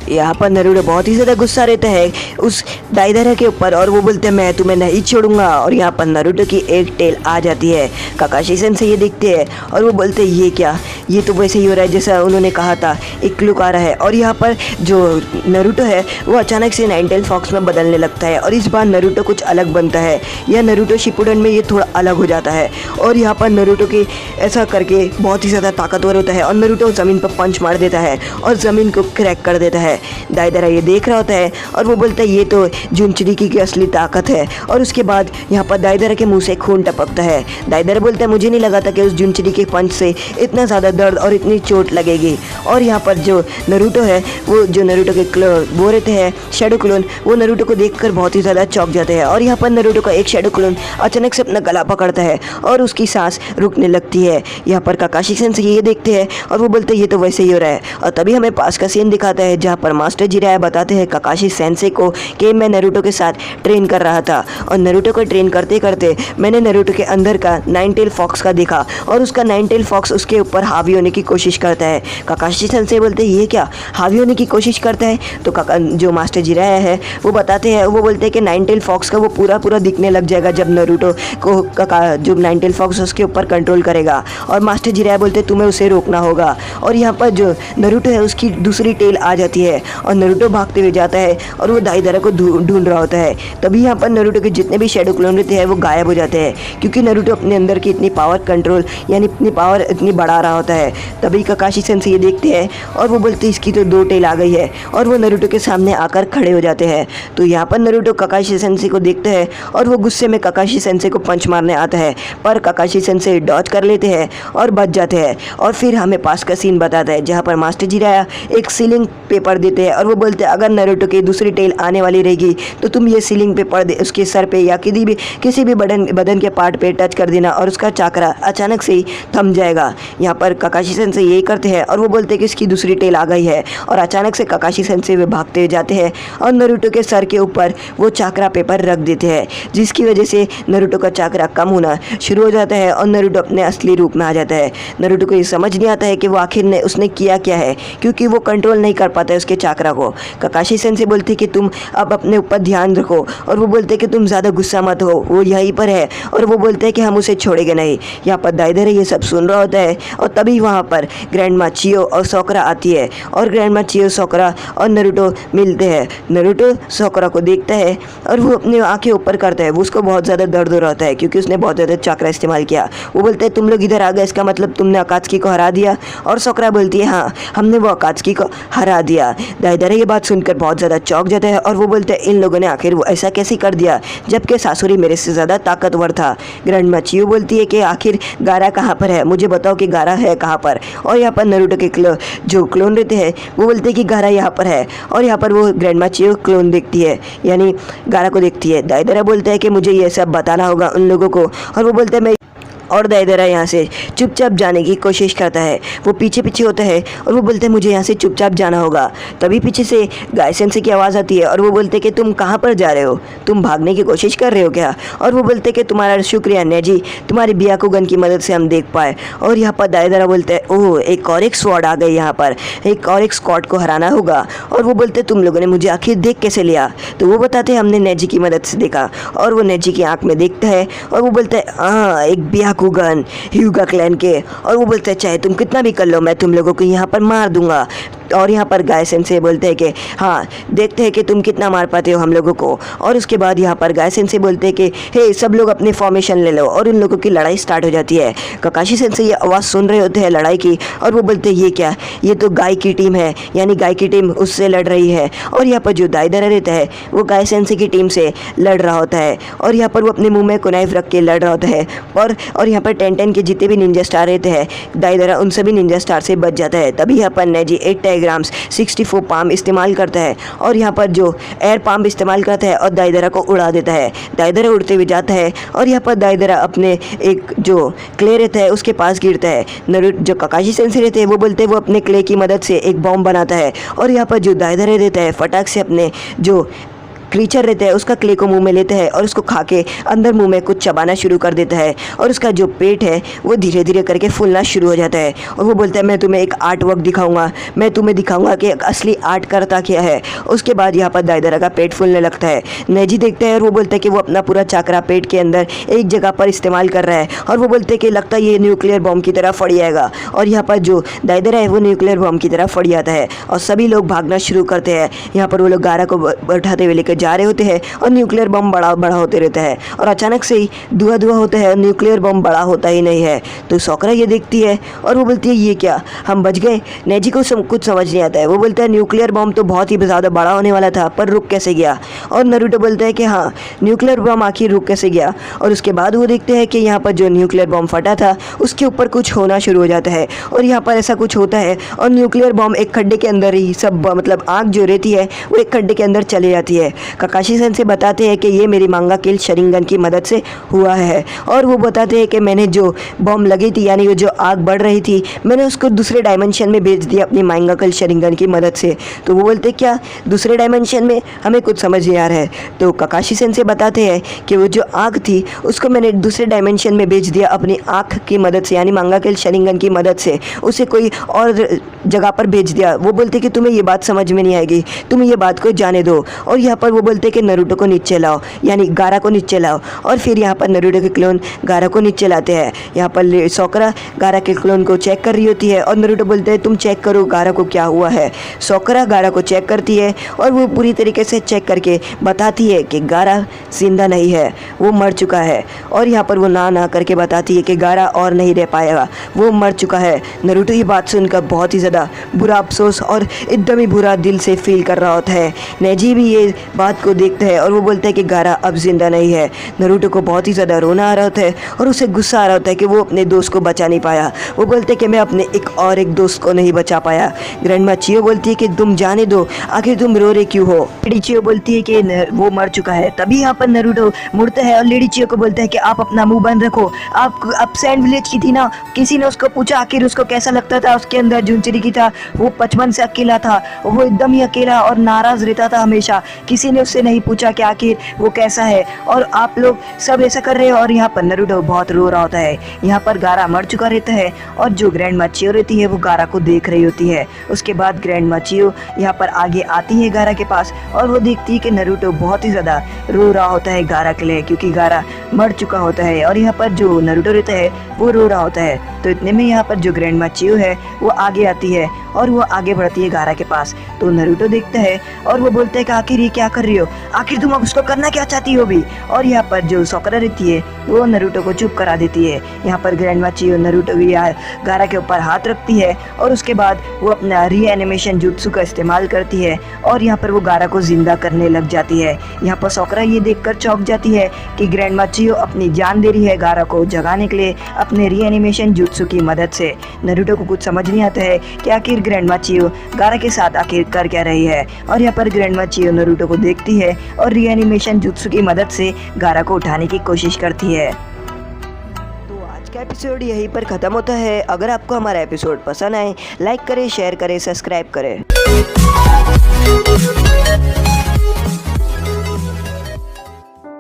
यहाँ पर नरूटो बहुत ही ज़्यादा गुस्सा रहता है उस दाइदारा के ऊपर और वो बोलते हैं मैं तुम्हें नहीं छोड़ूंगा। और यहाँ पर नरूटो की एक टेल आ जाती है। काकाशी सेंसेई ये देखते हैं और वो बोलते हैं ये क्या, ये तो वैसे ही हो रहा है जैसा उन्होंने कहा था, एक क्लू आ रहा है। और यहाँ पर जो नरूटो है वो अचानक से नाइन टेल फॉक्स में बदलने लगता है और इस बार नरूटो कुछ अलग बनता है। यह नरूटो शिपुडेन में ये थोड़ा अलग हो जाता है और यहाँ पर नरूटो की ऐसा करके बहुत ही ज़्यादा ताकतवर होता है और नरूटो ज़मीन पर पंच मार देता है और ज़मीन को क्रैक कर देता है। दाइदारा ये देख रहा होता है और वो बोलता है ये तो जुनचिरिकी की असली ताकत है। और उसके बाद यहाँ पर दाइदारा के मुंह से खून टपकता है। दाइदारा बोलता है मुझे नहीं लगा था कि उस जुनचिरिकी पंच से इतना ज़्यादा दर्द और इतनी चोट लगेगी। और यहाँ पर जो नरूटो है वो जो नरूटो के वो रहते हैं शैडो क्लोन, वो नरूटो को देखकर बहुत ही ज़्यादा चौंक जाते हैं। और यहाँ पर नरूटो का एक शैडो क्लोन अचानक से अपना गला पकड़ता है और उसकी सांस रुकने लगती है। यहाँ पर काकाशी सेंसेई ये देखते हैं और वो बोलते हैं ये तो वैसे ही हो रहा है। और तभी हमें पास का सीन दिखाता है जहाँ पर मास्टर जिराया बताते हैं काकाशी सेंसेई को कि मैं नरूटो के साथ ट्रेन कर रहा था और नरूटो को ट्रेन करते करते मैंने नरूटो के अंदर का नाइन टेल फॉक्स का देखा और उसका नाइन टेल फॉक्स उसके ऊपर हावी होने की कोशिश करता है। काकाशी सेंसेई बोलते हैं ये क्या, हावी होने की कोशिश करता है? तो काका जो मास्टर जिराया है वो बताते हैं, वो बोलते हैं कि नाइन टेल फॉक्स का वो पूरा दिखने लग जाएगा जब नरूटो को जो नाइन टेल फॉक्स उसके ऊपर कंट्रोल करेगा। और मास्टर जिराया बोलते हैं तुम्हें उसे रोकना होगा। और यहाँ पर जो नरूटो है उसकी दूसरी टेल आ जाती है और नरूटो भागते हुए जाता है और वो दाइदारा को ढूंढ रहा होता है। तभी यहाँ पर नरूटो के जितने भी शैडो क्लोन रहते हैं वो गायब हो जाते हैं क्योंकि नरूटो अपने अंदर की इतनी पावर कंट्रोल यानी अपनी पावर इतनी बढ़ा रहा होता है। तभी काकाशी सेंसेई ये देखते हैं और वो बोलते हैं इसकी तो दो टेल आ गई है और वो नरूटो के सामने आकर खड़े हो जाते हैं। तो यहाँ पर नरूटो काकाशी सेंसेई को देखते हैं और वो गुस्से में काकाशी सेंसेई को पंच मारने आता है पर काकाशी सेंसेई डॉज कर लेते हैं और बच जाते हैं। और फिर हमें पास का सीन बताता है जहाँ पर मास्टर जिराया एक सीलिंग पेपर देते हैं और वो बोलते हैं अगर नरूटो की दूसरी टेल आने वाली रहेगी तो तुम ये सीलिंग पेपर उसके सर पे या किसी भी बदन के पार्ट पे टच कर देना और उसका चाकरा अचानक से ही थम जाएगा। यहाँ पर काकाशी सेंसेई यही करते हैं और वो बोलते हैं कि इसकी दूसरी टेल आ गई है और अचानक से काकाशी सेंसेई वे भागते हुए जाते हैं और नरूटो के सर के ऊपर वो चाकरा पेपर रख देते हैं जिसकी वजह से नरूटो का चाकरा कम होना शुरू हो जाता है और नरूटो अपने असली रूप में आ जाता है। नरूटो को ये समझ नहीं आता है कि वो आखिर उसने किया क्या है क्योंकि वो कंट्रोल नहीं कर पाता है उसके चाकरा को। काकाशी सेंसेई बोलते कि तुम अब अपने ऊपर ध्यान रखो और वो बोलते कि तुम ज़्यादा गुस्सा मत हो, वो यहीं पर है और वो बोलते हैं कि हम उसे छोड़ेंगे नहीं। यहाँ पर दाइदारा ये सब सुन रहा होता है और तभी वहाँ पर ग्रैंडमा चियो और सोकरा आती है और ग्रैंडमा चियो सोकरा और नरूटो मिलते हैं। नरूटो सोकरा को देखता है और वो अपनी आंखें ऊपर करता है। वो उसको बहुत ज़्यादा दर्द हो रहा होता है क्योंकि उसने बहुत ज़्यादा चाकरा इस्तेमाल किया। वो बोलते हैं तुम लोग इधर आ गए इसका मतलब तुमने अकात्सुकी को हरा दिया। और सोकरा बोलती है हाँ हमने वो अकात्सुकी को हरा दिया। दाइदारा ये बात सुनकर बहुत ज़्यादा चौंक जाता है और वो बोलते हैं इन लोगों ने आखिर वो ऐसा कैसे कर दिया जबकि सासुरी मेरे से ज़्यादा ताकतवर था। ग्रैंडमा चियो बोलती है कि आखिर गारा कहाँ पर है, मुझे बताओ कि गारा है कहाँ पर। और यहाँ पर नरूटो के जो क्लोन रहते हैं वो बोलते हैं कि गारा यहाँ पर है और यहाँ पर वो ग्रैंडमा चियो क्लोन देखती है यानी गारा को देखती है। दाइदारा बोलता है कि मुझे ये सब बताना होगा उन लोगों को और वो बोलते हैं मैं और दाइदारा यहाँ से चुपचाप जाने की कोशिश करता है। वो पीछे पीछे होता है और वो बोलते हैं मुझे यहाँ से चुपचाप जाना होगा। तभी पीछे से गाय सेंसेई की आवाज़ आती है और वो बोलते हैं कि तुम कहाँ पर जा रहे हो, तुम भागने की कोशिश कर रहे हो क्या? और वो बोलते हैं कि तुम्हारा शुक्रिया नेजी, तुम्हारी बियाकुगन की मदद से हम देख पाए। और यहाँ पर दाइदारा बोलते हैं ओह एक और एक स्वॉर्ड आ गई, यहाँ पर एक और एक स्क्वाड को हराना होगा। और वो बोलते तुम लोगों ने मुझे आखिर देख कैसे लिया? तो वो बताते हैं हमने नेजी की मदद से देखा। और वो नेजी की आँख में देखता है और वो बोलता है हाँ एक बियाकुगन ह्यूगा क्लैन के। और वो बोलते हैं चाहे तुम कितना भी कर लो मैं तुम लोगों को यहाँ पर मार दूंगा। और यहाँ पर गाय सेंसेई बोलते हैं कि हाँ देखते हैं कि तुम कितना मार पाते हो हम लोगों को। और उसके बाद यहाँ पर गाय सेंसेई बोलते हैं कि हे सब लोग अपने फॉर्मेशन ले लो और उन लोगों की लड़ाई स्टार्ट हो जाती है। काकाशी सेंसेई ये आवाज़ सुन रहे होते हैं लड़ाई की और वो बोलते हैं ये क्या, ये तो गाय की टीम है यानी गाय की टीम उससे लड़ रही है। और यहाँ पर जो दाइदारा रहता है वो गाय सेंसेई की टीम से लड़ रहा होता है और यहाँ पर वो अपने मुँह में कुनाइफ रख के लड़ रहा होता है। और यहाँ पर टेन के जितने भी निंजा स्टार रहते हैं दाइदारा उन सभी निंजा स्टार से बच जाता है। तभी यहाँ पर नेजी 8 टाइग्राम्स 64 पाम इस्तेमाल करता है और यहाँ पर जो एयर पाम इस्तेमाल करता है और दाइदारा को उड़ा देता है। दाइदारा उड़ते हुए जाता है और यहाँ पर दाइदारा अपने एक जो क्ले रहता है उसके पास गिरता है। नरूटो जो काकाशी सेंसेई रहते हैं वो बोलते हैं वो अपने क्ले की मदद से एक बॉम्ब बनाता है और यहाँ पर जो दाइदारा रहता है फटाक से अपने जो क्रीचर रहता है उसका क्ले को मुंह में लेता है और उसको खा के अंदर मुंह में कुछ चबाना शुरू कर देता है और उसका जो पेट है वो धीरे धीरे करके फूलना शुरू हो जाता है। और वो बोलता है मैं तुम्हें एक आर्ट वर्क दिखाऊंगा, मैं तुम्हें दिखाऊंगा कि असली आर्ट करता क्या है। उसके बाद यहाँ पर दाइदारा का पेट फूलने लगता है। नेजी देखता है और वो बोलता है कि वो अपना पूरा चाकरा पेट के अंदर एक जगह पर इस्तेमाल कर रहा है और वो बोलते हैं कि लगता है ये न्यूक्लियर बॉम्ब की तरह फट जाएगा। और यहाँ पर जो दाइदारा है वो न्यूक्लियर बॉम्ब की तरह फट जाता है और सभी लोग भागना शुरू करते हैं। यहाँ पर वो लोग गारा को उठाते हुए लेकर जा रहे होते हैं और न्यूक्लियर बम बड़ा बड़ा होते रहता है और अचानक से ही धुआं धुआं होता है, न्यूक्लियर बम बड़ा होता ही नहीं है। तो सोकरा ये देखती है और वो बोलती है ये क्या, हम बच गए। नेजी को कुछ समझ नहीं आता है। वो बोलता है न्यूक्लियर बम तो बहुत ही ज़्यादा बड़ा होने वाला था पर रुक कैसे गया। और नारुतो बोलता है कि हाँ न्यूक्लियर बम आखिर रुक कैसे गया। और उसके बाद वो देखते हैं कि यहाँ पर जो न्यूक्लियर बम फटा था उसके ऊपर कुछ होना शुरू हो जाता है और यहाँ पर ऐसा कुछ होता है और न्यूक्लियर बम एक खड्डे के अंदर ही सब मतलब आग जो रहती है वो एक खड्डे के अंदर चली जाती है। काकाशी सेन से बताते हैं कि ये मेरी मांगा किल शरिंगन की मदद से हुआ है और वो बताते हैं कि मैंने जो बम लगी थी यानी वो जो आग बढ़ रही थी मैंने उसको दूसरे डायमेंशन में भेज दिया अपनी मांगा किल शरिंगन की मदद से। तो वो बोलते क्या दूसरे डायमेंशन में, हमें कुछ समझ नहीं आ रहा है। तो काकाशी सेन से बताते हैं कि वो जो आग थी उसको मैंने दूसरे डायमेंशन में भेज दिया अपनी आँख की मदद से यानी मांगा किल शरिंगन की मदद से, उसे कोई और जगह पर भेज दिया। वो बोलते कि तुम्हें ये बात समझ में नहीं आएगी, तुम ये बात को जाने दो। और यहाँ पर वो बोलते कि नारुतो को नीचे लाओ यानी गारा को नीचे लाओ। और फिर यहाँ पर नारुतो के क्लोन गारा को नीचे लाते हैं। यहाँ पर सोकरा गारा के क्लोन को चेक कर रही होती है और नारुतो बोलते हैं तुम चेक करो गारा को क्या हुआ है। सोकरा गारा को चेक करती है और वो पूरी तरीके से चेक करके बताती है कि गारा जिंदा नहीं है, वो मर चुका है। और यहाँ पर वो ना करके बताती है कि गारा और नहीं रह पाएगा, वो मर चुका है। नारुतो ये बात सुनकर बहुत ही ज़्यादा बुरा अफसोस और एकदम ही बुरा दिल से फील कर रहा होता है। नेजी भी ये बात को देखता है और वो बोलता है कि गारा अब जिंदा नहीं है। नारुतो को बहुत ही ज़्यादा रोना आ रहा होता है और उसे गुस्सा आ रहा होता है कि वो अपने दोस्त को बचा नहीं पाया। वो बोलते हैं कि मैं अपने एक दोस्त को नहीं बचा पाया। ग्रैंडमा चियो बोलती है कि तुम जाने दो, आखिर तुम रो रहे क्यों हो। लेडी चियो बोलती है कि वो मर चुका है। तभी यहाँ पर नारुतो मुड़ता है और लेडी चियो को बोलता है कि आप अपना मुंह बंद रखो। आप सैंड विलेज की थी ना, किसी ने उसको पूछा आखिर उसको कैसा लगता था, उसके अंदर जुनचरी की था, वो 55 से अकेला था, वो एकदम ही अकेला और नाराज रहता था हमेशा। किसी ने उससे नहीं पूछा कि आखिर वो कैसा है और आप लोग सब ऐसा कर रहे हो। और यहाँ पर नारुतो बहुत रो रहा होता है। यहाँ पर गारा मर चुका रहता है और जो ग्रैंडमा चियो रहती है वो गारा को देख रही होती है। उसके बाद ग्रैंडमा चियो यहाँ पर आगे आती है गारा के पास और वो देखती है कि नारुतो बहुत ही ज़्यादा रो रहा होता है गारा के लिए, क्योंकि गारा मर चुका होता है। और यहाँ पर जो नारुतो रहता है वो रो रहा होता है। तो इतने में यहाँ पर जो ग्रैंडमा चियो है वो आगे आती है और वो आगे बढ़ती है गारा के पास। तो नारुतो देखता है और वो बोलता है कि आखिर ये क्या कर रही हो, आखिर तुम अब उसको करना क्या चाहती हो भी। और यहाँ पर जो सोकरा रहती है वो नारुतो को चुप करा देती है। यहाँ पर ग्रैंडमा चियो नारुतो भी गारा के ऊपर हाथ रखती है और उसके बाद वो अपना रीएनिमेशन जुत्सु का इस्तेमाल करती है और यहाँ पर वो गारा को जिंदा करने लग जाती है। यहाँ पर सोकरा ये देखकर चौंक जाती है कि ग्रैंडमा चियो अपनी जान दे रही है गारा को जगाने के लिए अपने रीएनिमेशन जुत्सु की मदद से। नारुतो को कुछ समझ नहीं आता है कि आखिर ग्रैंडमा चियो गारा के साथ आखिर कर क्या रही है। और यहाँ पर ग्रैंडमा चियो नारुतो को देखती है और रीएनिमेशन जुत्सु की मदद से गारा को उठाने की कोशिश करती है। तो आज का एपिसोड यहीं पर ख़त्म होता है। अगर आपको हमारा एपिसोड पसंद आए लाइक करें, शेयर करें, सब्सक्राइब करें।